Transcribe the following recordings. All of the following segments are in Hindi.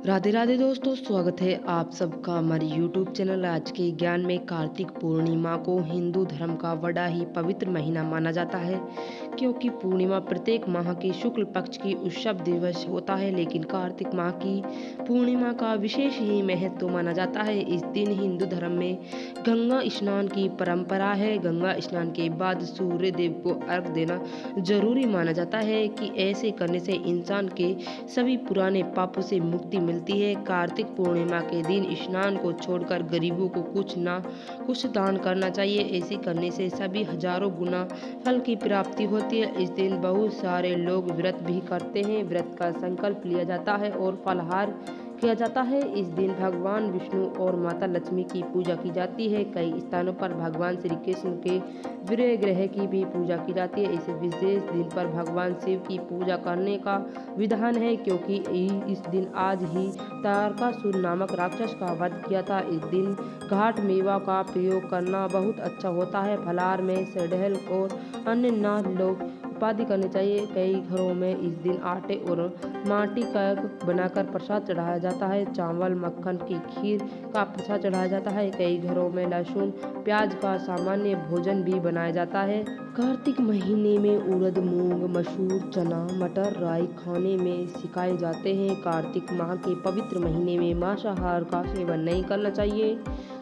राधे राधे दोस्तों, स्वागत है आप सबका हमारे YouTube चैनल आज के ज्ञान में। कार्तिक पूर्णिमा को हिंदू धर्म का बड़ा ही पवित्र महीना माना जाता है, क्योंकि पूर्णिमा प्रत्येक माह के शुक्ल पक्ष की उत्सव दिवस होता है। लेकिन कार्तिक माह की पूर्णिमा का विशेष ही महत्व माना जाता है। इस दिन हिंदू धर्म में गंगा स्नान की परंपरा है। गंगा स्नान के बाद सूर्य देव को अर्घ देना जरूरी माना जाता है कि ऐसे करने से इंसान के सभी पुराने पापों से मुक्ति मिलती है। कार्तिक पूर्णिमा के दिन स्नान को छोड़कर गरीबों को कुछ ना कुछ दान करना चाहिए। ऐसे करने से सभी हजारों गुना फल की प्राप्ति होती है। इस दिन बहुत सारे लोग व्रत भी करते हैं। व्रत का संकल्प लिया जाता है और फलाहार किया जाता है। इस दिन भगवान विष्णु और माता लक्ष्मी की पूजा की जाती है। कई स्थानों पर भगवान श्री कृष्ण के वीर्य ग्रह की भी पूजा की जाती है। इस विशेष दिन पर भगवान शिव की पूजा करने का विधान है, क्योंकि इस दिन आज ही तारकासुर नामक राक्षस का वध किया था। इस दिन घाट मेवा का प्रयोग करना बहुत अच्छा होता है। फलाहार में सड़हल और अन्य नाद लोग उपाधि करनी चाहिए। कई घरों में इस दिन आटे और माटी का बनाकर प्रसाद चढ़ाया जाता है। चावल मक्खन की खीर का प्रसाद चढ़ाया जाता है। कई घरों में लहसुन प्याज का सामान्य भोजन भी बनाया जाता है। कार्तिक महीने में उड़द, मूंग, मसूर, चना, मटर, राई खाने में सिखाए जाते हैं। कार्तिक माह के पवित्र महीने में मांसाहार का सेवन नहीं करना चाहिए।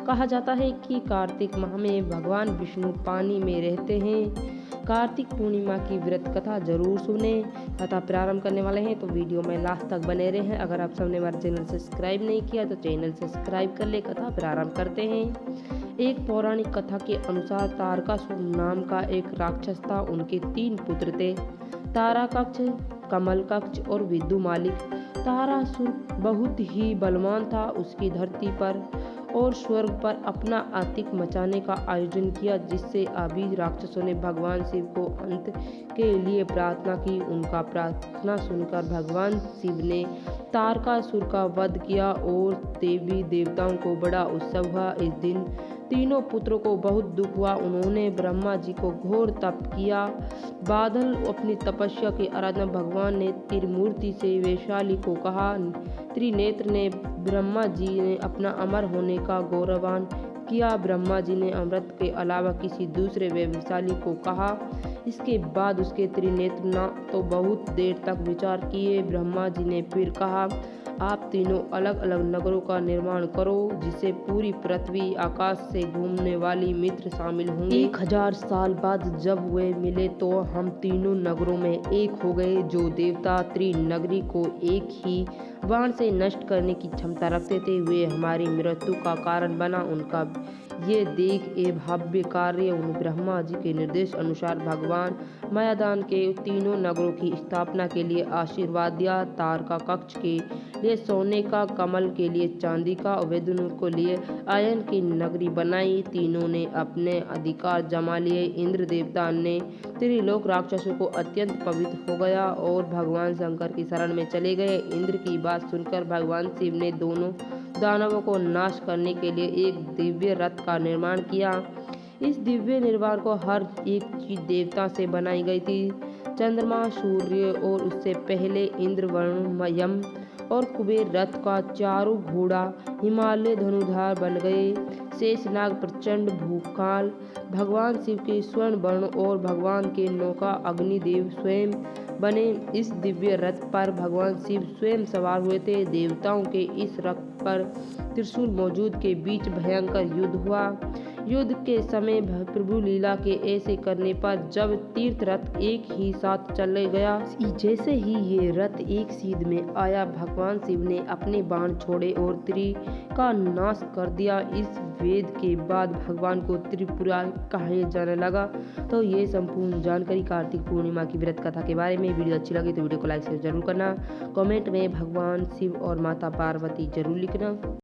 कहा जाता है कि कार्तिक माह में भगवान विष्णु पानी में रहते हैं। कार्तिक पूर्णिमा की व्रत कथा जरूर सुने। कथा प्रारंभ करने वाले हैं तो वीडियो में लास्ट तक बने रहें। अगर आप सबने हमारे चैनल सब्सक्राइब नहीं किया तो चैनल सब्सक्राइब कर ले। कथा प्रारंभ करते हैं। एक पौराणिक कथा के अनुसार तारकासुर नाम का एक राक्षस था। उनके 3 पुत्र थे, ताराकक्ष, कमलकक्ष और विदुमालिक। तारासुर बहुत ही बलवान था। उसकी धरती पर और स्वर्ग पर अपना आतिक मचाने का आयोजन किया, जिससे अभी राक्षसों ने भगवान शिव को अंत के लिए प्रार्थना की। उनका प्रार्थना सुनकर भगवान शिव ने तारकासुर का वध किया और देवी देवताओं को बड़ा उत्सव हुआ। इस दिन तीनों पुत्रों को बहुत दुख हुआ। उन्होंने ब्रह्मा जी को घोर तप किया। बादल अपनी तपस्या की आराधना भगवान ने त्रिमूर्ति से वैशाली को कहा। त्रिनेत्र ने ब्रह्मा जी ने अपना अमर होने का गौरवान किया। ब्रह्मा जी ने अमृत के अलावा किसी दूसरे वैशाली को कहा। इसके बाद उसके त्रिनेत्र ना तो बहुत देर तक विचार किए। ब्रह्मा जी ने फिर कहा, आप तीनों अलग अलग नगरों का निर्माण करो, जिसे पूरी पृथ्वी आकाश से घूमने वाली मित्र शामिल होंगे। 1000 साल बाद जब वे मिले तो हम तीनों नगरों में एक हो गए। जो देवता त्रिनगरी को एक ही बाण से नष्ट करने की क्षमता रखते थे, वे हमारी मृत्यु का कारण बना। उनका ये देख ए भव्य कार्य उन ब्रह्मा जी के निर्देश अनुसार भगवान मायादान के तीनों नगरों की स्थापना के लिए आशीर्वाद दिया। तारका कक्ष के लिए सोने का, कमल के लिए चांदी का और वेदुन को लिए आयन की नगरी बनाई। तीनों ने अपने अधिकार जमा लिए। इंद्र देवता ने त्रिलोक राक्षसों को अत्यंत पवित्र हो गया और भगवान शंकर की शरण में चले गए। इंद्र की बात सुनकर भगवान शिव ने दोनों दानवों को नाश करने के लिए एक दिव्य रथ का निर्माण किया। इस दिव्य निर्माण को हर एक चीज देवता से बनाई गई थी। चंद्रमा, सूर्य और उससे पहले इंद्र, वरुण, यम और कुबेर रथ का चारों घोड़ा हिमालय धनुधार बन गए। शेषनाग प्रचंड भूखाल भगवान शिव के स्वर्ण वर्ण और भगवान के नौका अग्निदेव स्वयं बने। इस दिव्य रथ पर भगवान शिव स्वयं सवार हुए थे। देवताओं के इस रथ पर त्रिशूल मौजूद के बीच भयंकर युद्ध हुआ। युद्ध के समय प्रभु लीला के ऐसे करने पर जब तीर्थ रथ एक ही साथ चले गया, जैसे ही ये रथ एक सीध में आया, भगवान शिव ने अपने बाण छोड़े और त्रि का नाश कर दिया। इस वेद के बाद भगवान को त्रिपुरा कहा जाने लगा। तो ये संपूर्ण जानकारी कार्तिक पूर्णिमा की व्रत कथा के बारे में। वीडियो अच्छी लगी तो वीडियो को लाइक शेयर जरूर करना। कमेंट में भगवान शिव और माता पार्वती जरूर लिखना।